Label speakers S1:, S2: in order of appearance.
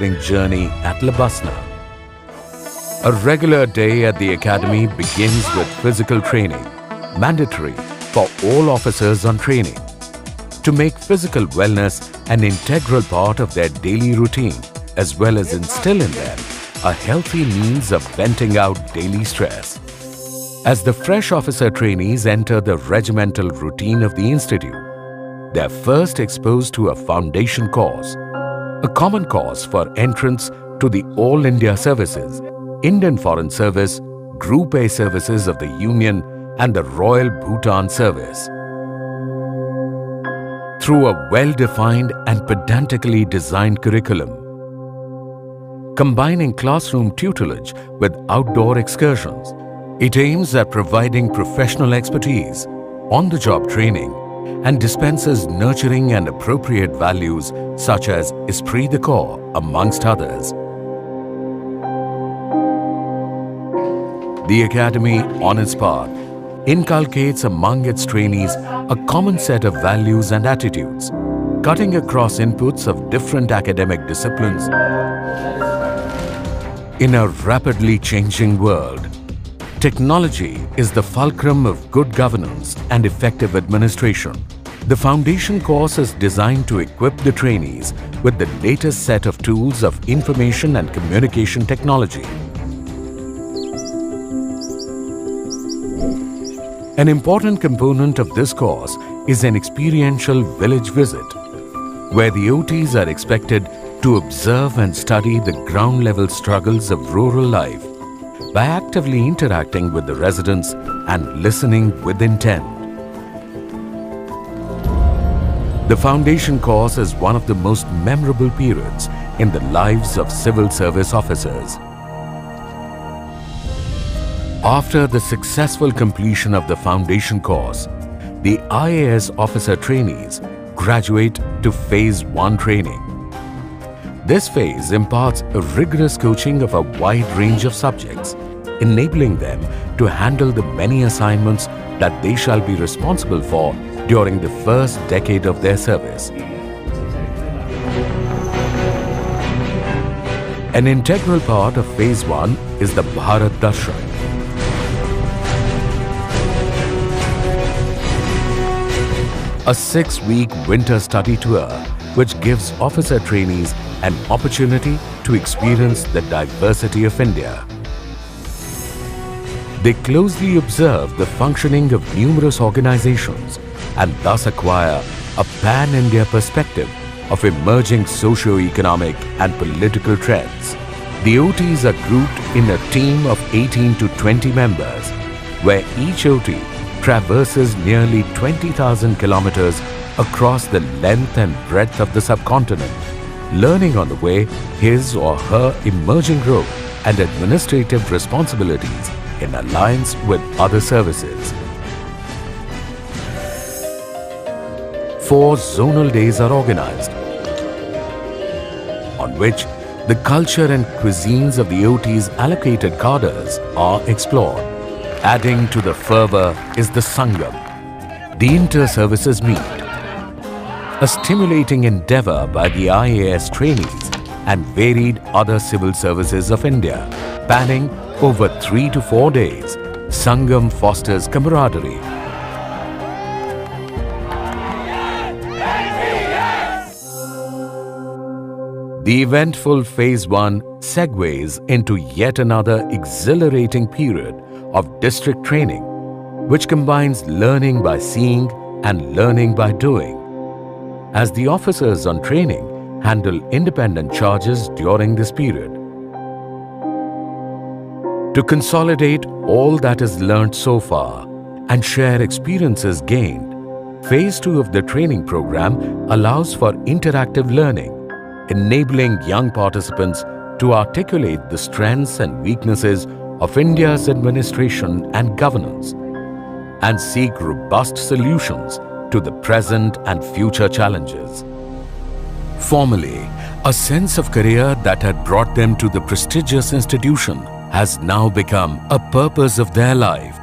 S1: inspiring journey at Labasna. A regular day at the academy begins with physical training, mandatory for all officers on training, to make physical wellness an integral part of their daily routine, as well as instill in them a healthy means of venting out daily stress. As the fresh officer trainees enter the regimental routine of the institute, they are first exposed to a foundation course, a common course for entrance to the All India Services, Indian Foreign Service, Group A Services of the Union and the Royal Bhutan Service. Through a well-defined and pedantically designed curriculum, combining classroom tutelage with outdoor excursions, it aims at providing professional expertise, on-the-job training, and dispenses nurturing and appropriate values such as esprit de corps, amongst others. The Academy, on its part, inculcates among its trainees a common set of values and attitudes, cutting across inputs of different academic disciplines. In a rapidly changing world, technology is the fulcrum of good governance and effective administration. The foundation course is designed to equip the trainees with the latest set of tools of information and communication technology. An important component of this course is an experiential village visit, where the OTs are expected to observe and study the ground-level struggles of rural life by actively interacting with the residents and listening with intent. The foundation course is one of the most memorable periods in the lives of civil service officers. After the successful completion of the foundation course, the IAS officer trainees graduate to Phase 1 training. This phase imparts a rigorous coaching of a wide range of subjects, enabling them to handle the many assignments that they shall be responsible for during the first decade of their service. An integral part of Phase 1 is the Bharat Darshan. A 6-week winter study tour which gives officer trainees an opportunity to experience the diversity of India. They closely observe the functioning of numerous organizations and thus acquire a pan-India perspective of emerging socio-economic and political trends. The OTs are grouped in a team of 18 to 20 members, where each OT traverses nearly 20,000 kilometers across the length and breadth of the subcontinent, learning on the way his or her emerging role and administrative responsibilities in alliance with other services. 4 zonal days are organized, on which the culture and cuisines of the OT's allocated cadres are explored. Adding to the fervor is the Sangam, the inter-services meet, a stimulating endeavor by the IAS trainees and varied other civil services of India. Spanning over 3 to 4 days, Sangam fosters camaraderie, the eventful Phase 1 segues into yet another exhilarating period of district training, which combines learning by seeing and learning by doing, as the officers on training handle independent charges during this period. To consolidate all that is learnt so far and share experiences gained, Phase 2 of the training program allows for interactive learning, enabling young participants to articulate the strengths and weaknesses of India's administration and governance and seek robust solutions to the present and future challenges. Formerly, a sense of career that had brought them to the prestigious institution has now become a purpose of their life